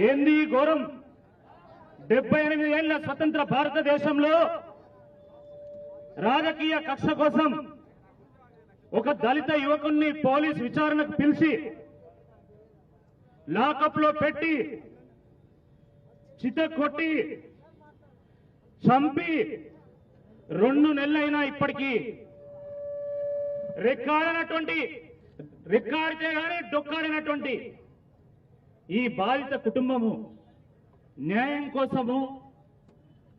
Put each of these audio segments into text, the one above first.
ఏంది ఘోరం? 78 ఏళ్ల స్వతంత్ర భారతదేశంలో రాజకీయ కక్ష కోసం ఒక దళిత యువకుణ్ణి పోలీస్ విచారణకు పిలిచి లాకప్ లో పెట్టి చితకొట్టి చంపి 2 నెలలైనా ఇప్పటికీ రెక్కాడితే గానీ డొక్కాడినటువంటి ఈ బాధిత కుటుంబము న్యాయం కోసము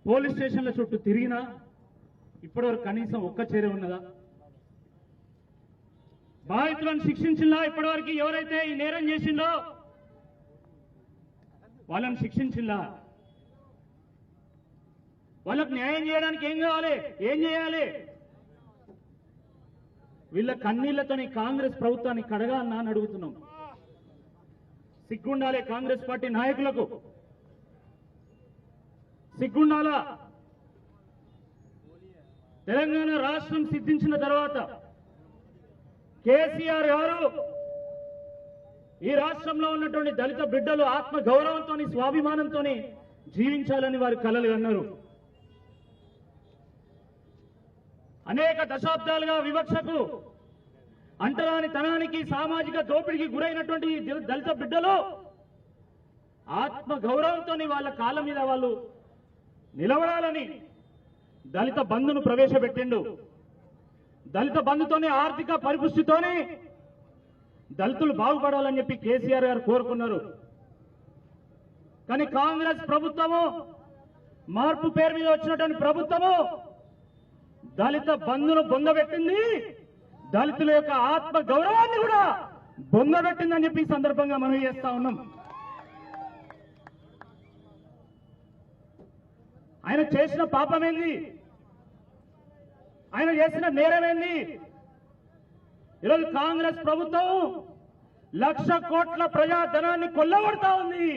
పోలీస్ స్టేషన్ల చుట్టూ తిరిగినా ఇప్పటివరకు కనీసం ఒక్క చర్య ఉన్నదా? బాధితులను శిక్షించిందా? ఇప్పటివరకు ఎవరైతే ఈ నేరం చేసిందో వాళ్ళని శిక్షించిందా? వాళ్ళకు న్యాయం చేయడానికి ఏం కావాలి? ఏం చేయాలి? వీళ్ళ కన్నీళ్లతోని కాంగ్రెస్ ప్రభుత్వాన్ని కడగాలన్నా అని అడుగుతున్నాం. సిగ్గుండాలి కాంగ్రెస్ పార్టీ నాయకులకు, సిగ్గుండాలా. తెలంగాణ రాష్ట్రం సిద్ధించిన తర్వాత కేసీఆర్ గారు ఈ రాష్ట్రంలో ఉన్నటువంటి దళిత బిడ్డలు ఆత్మ గౌరవంతో స్వాభిమానంతో జీవించాలని వారి కలలు అన్నారు. అనేక దశాబ్దాలుగా వివక్షకు, అంటరాని తనానికి, సామాజిక దోపిడికి గురైనటువంటి దళిత బిడ్డలు ఆత్మ గౌరవంతో వాళ్ళ కాళ్ళ మీద వాళ్ళు నిలబడాలని దళిత బంధును ప్రవేశపెట్టిండు. దళిత బంధుతోనే ఆర్థిక పరిపుష్టితోనే దళితులు బాగుపడాలని చెప్పి కేసీఆర్ గారు కోరుకున్నారు. కానీ కాంగ్రెస్ ప్రభుత్వము, మార్పు పేరు మీద వచ్చినటువంటి ప్రభుత్వము దళిత బంధును బొందబెట్టింది, దళితుల యొక్క ఆత్మ గౌరవాన్ని కూడా బొందబెట్టిందని చెప్పి ఈ సందర్భంగా మనం చేస్తా ఉన్నాం. ఆయన చేసిన పాపమేంది? ఆయన చేసిన నేరమేంది? ఈరోజు కాంగ్రెస్ ప్రభుత్వం 1,00,000 కోట్ల ప్రజాధనాన్ని కొల్లగొడతా ఉంది.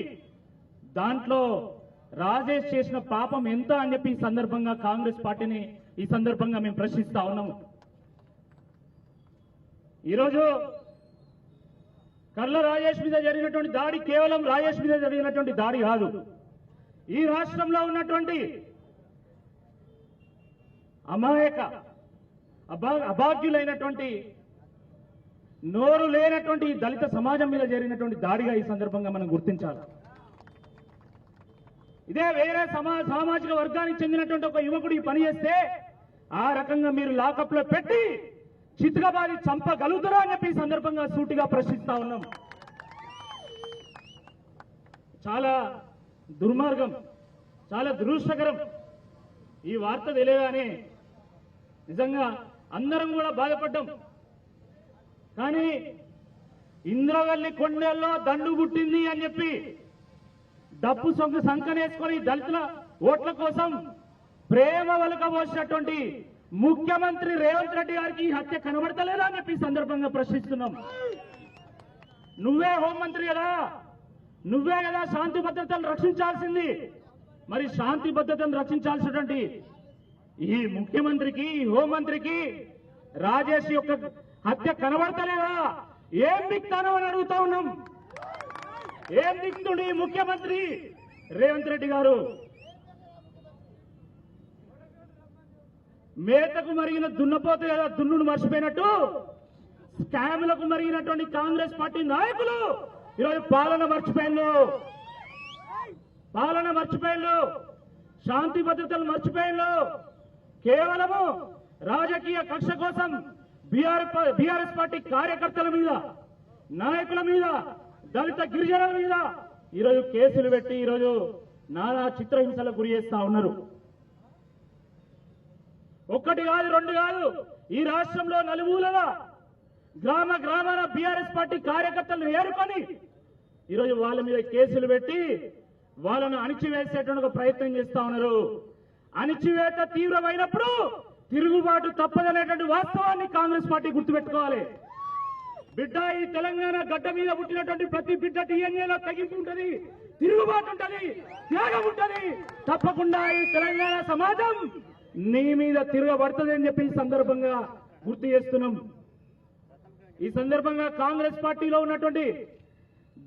దాంట్లో రాజేష్ చేసిన పాపం ఎంత అని చెప్పి ఈ సందర్భంగా కాంగ్రెస్ పార్టీని ఈ సందర్భంగా మేము ప్రశ్నిస్తా ఉన్నాము. ఈరోజు కర్ల రాజేష్ మీద జరిగినటువంటి దాడి కేవలం రాజేష్ మీద జరిగినటువంటి దాడి కాదు. ఈ రాష్ట్రంలో ఉన్నటువంటి అమాయక అభాగ్యులైనటువంటి నోరు లేనటువంటి దళిత సమాజం మీద జరిగినటువంటి దాడిగా ఈ సందర్భంగా మనం గుర్తించాలి. ఇదే వేరే సామాజిక వర్గానికి చెందినటువంటి ఒక యువకుడు ఈ పని చేస్తే ఆ రకంగా మీరు లాకప్ లో పెట్టి చిత్కబాది చంపగలుగుతారా అని చెప్పి ఈ సందర్భంగా సూటిగా ప్రశ్నిస్తా ఉన్నాం. చాలా దుర్మార్గం, చాలా దురదృష్టకరం. ఈ వార్త తెలియగానే నిజంగా అందరం కూడా బాధపడ్డాం. కానీ ఇంద్రవల్లి కొండల్లో దండు పుట్టింది అని చెప్పి డబ్బు సంకనేసుకొని దళితుల ఓట్ల కోసం ప్రేమ వలకబోసినటువంటి ముఖ్యమంత్రి రేవంత్ రెడ్డి గారికి ఈ హత్య కనబడతలేదా అని చెప్పి సందర్భంగా ప్రశ్నిస్తున్నాం. నువ్వే హోంమంత్రి కదా, నువ్వే కదా శాంతి భద్రతను రక్షించాల్సింది. మరి శాంతి భద్రతను రక్షించాల్సినటువంటి ఈ ముఖ్యమంత్రికి, హోంమంత్రికి రాజేష్ యొక్క హత్య కనబడతలేదా? ఏం దిక్తానో అని అడుగుతా ఉన్నాం. ఏం దిక్తుడు ఈ ముఖ్యమంత్రి రేవంత్ రెడ్డి గారు? మేతకు మరిగిన దున్నపోతే కదా దున్నును మర్చిపోయినట్టు స్కామ్లకు మరిగినటువంటి కాంగ్రెస్ పార్టీ నాయకులు ఈరోజు పాలన మర్చిపోయిన్లు, శాంతి భద్రతలు మర్చిపోయిన్లు. కేవలము రాజకీయ కక్ష కోసం బీఆర్ఎస్ పార్టీ కార్యకర్తల మీద, నాయకుల మీద, దళిత గిరిజనుల మీద ఈరోజు కేసులు పెట్టి ఈరోజు నానా చిత్రహింసలకు గురి చేస్తా ఉన్నారు. ఒక్కటి కాదు, రెండు కాదు, ఈ రాష్ట్రంలో నలుమూలల గ్రామాన బీఆర్ఎస్ పార్టీ కార్యకర్తలను ఏరుకొని ఈరోజు వాళ్ళ మీద కేసులు పెట్టి వాళ్ళను అణిచివేసేటువంటి ప్రయత్నం చేస్తా ఉన్నారు. అణిచివేత తీవ్రమైనప్పుడు తిరుగుబాటు తప్పదనేటువంటి వాస్తవాన్ని కాంగ్రెస్ పార్టీ గుర్తుపెట్టుకోవాలి. బిడ్డ, ఈ తెలంగాణ గడ్డ మీద పుట్టినటువంటి ప్రతి బిడ్డ టీఎన్ఏలో తగ్గింపు ఉంటది, తిరుగుబాటు ఉంటది, త్యాగం ఉంటది. తప్పకుండా ఈ తెలంగాణ సమాజం నీ మీద తిరగబడుతుంది అని చెప్పి ఈ సందర్భంగా గుర్తు చేస్తున్నాం. ఈ సందర్భంగా కాంగ్రెస్ పార్టీలో ఉన్నటువంటి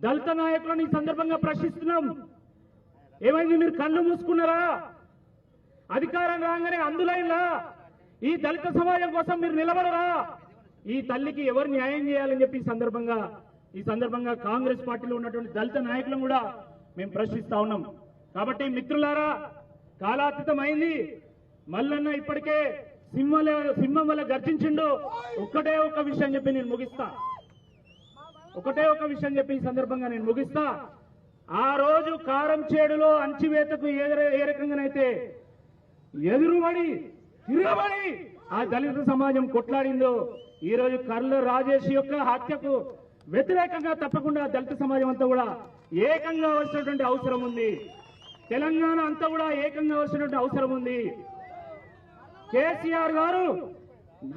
దళిత నాయకులను ఈ సందర్భంగా ప్రశ్నిస్తున్నాం. ఏమైంది, మీరు కళ్ళు మూసుకున్నారా? అధికారం రాగానే అందులైలా ఈ దళిత సమాజం కోసం మీరు నిలబడరా? ఈ తల్లికి ఎవరు న్యాయం చేయాలని చెప్పి ఈ సందర్భంగా కాంగ్రెస్ పార్టీలో ఉన్నటువంటి దళిత నాయకులను కూడా మేము ప్రశ్నిస్తా ఉన్నాం. కాబట్టి మిత్రులారా, కాలాతీతమైంది. మల్లన్న ఇప్పటికే సింహం వల్ల గర్జించిండు. ఒక్కటే ఒక విషయం చెప్పి నేను ముగిస్తా. ఈ సందర్భంగా నేను ముగిస్తా. ఆ రోజు కారం చేడులో అంచివేతకు ఏ రకంగానైతే ఎదురుబడి తిరగబడి ఆ దళిత సమాజం కొట్లాడిందో, ఈ రోజు కర్ల రాజేష్ యొక్క హత్యకు వ్యతిరేకంగా తప్పకుండా దళిత సమాజం అంతా కూడా ఏకంగా అవసరమైనటువంటి అవసరం ఉంది. తెలంగాణ అంతా కూడా ఏకంగా అవసరమైనటువంటి అవసరం ఉంది. కేసీఆర్ గారు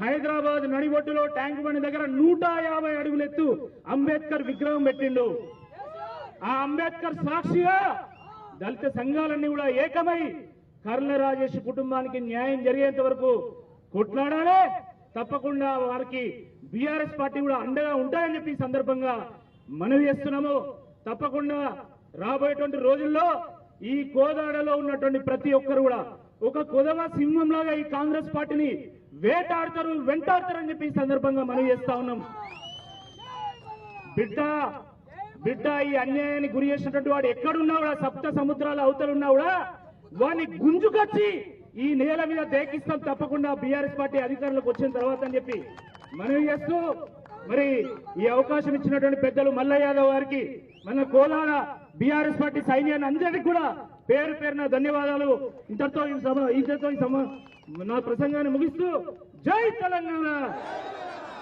హైదరాబాద్ నడిబొట్టులో ట్యాంక్ బండి దగ్గర 150 అడుగులు ఎత్తు అంబేద్కర్ విగ్రహం పెట్టిండు. ఆ అంబేద్కర్ సాక్షిగా దళిత సంఘాలన్నీ కూడా ఏకమై కర్ల రాజేష్ కుటుంబానికి న్యాయం జరిగేంత వరకు కొట్లాడాలి. తప్పకుండా వారికి బీఆర్ఎస్ పార్టీ కూడా అండగా ఉంటాయని చెప్పి ఈ సందర్భంగా మనవి చేస్తున్నాము. తప్పకుండా రాబోయేటువంటి రోజుల్లో ఈ కోదాడలో ఉన్నటువంటి ప్రతి ఒక్కరు కూడా ఒక కొదవ సింహంలాగా ఈ కాంగ్రెస్ పార్టీని వెంటాడతారని చెప్పి ఈ సందర్భంగా మనవి చేస్తా ఉన్నాం. బిడ్డ ఈ అన్యాయానికి గురి చేసినటువంటి వాడు ఎక్కడున్నా కూడా, సప్త సముద్రాల అవతలున్నా కూడా వాడిని గుంజుకొచ్చి ఈ నేల మీద దేకిస్తాం తప్పకుండా బీఆర్ఎస్ పార్టీ అధికారంలోకి వచ్చిన తర్వాత అని చెప్పి మనవి చేస్తూ, మరి ఈ అవకాశం ఇచ్చినటువంటి పెద్దలు మల్లయ్య యాదవ్ గారికి, మన కోలాడ బీఆర్ఎస్ పార్టీ సైన్యాన్ని అందరికీ కూడా పేరు పేరున ధన్యవాదాలు. ఇంతతో నా ప్రసంగాన్ని ముగిస్తూ జై తెలంగాణ.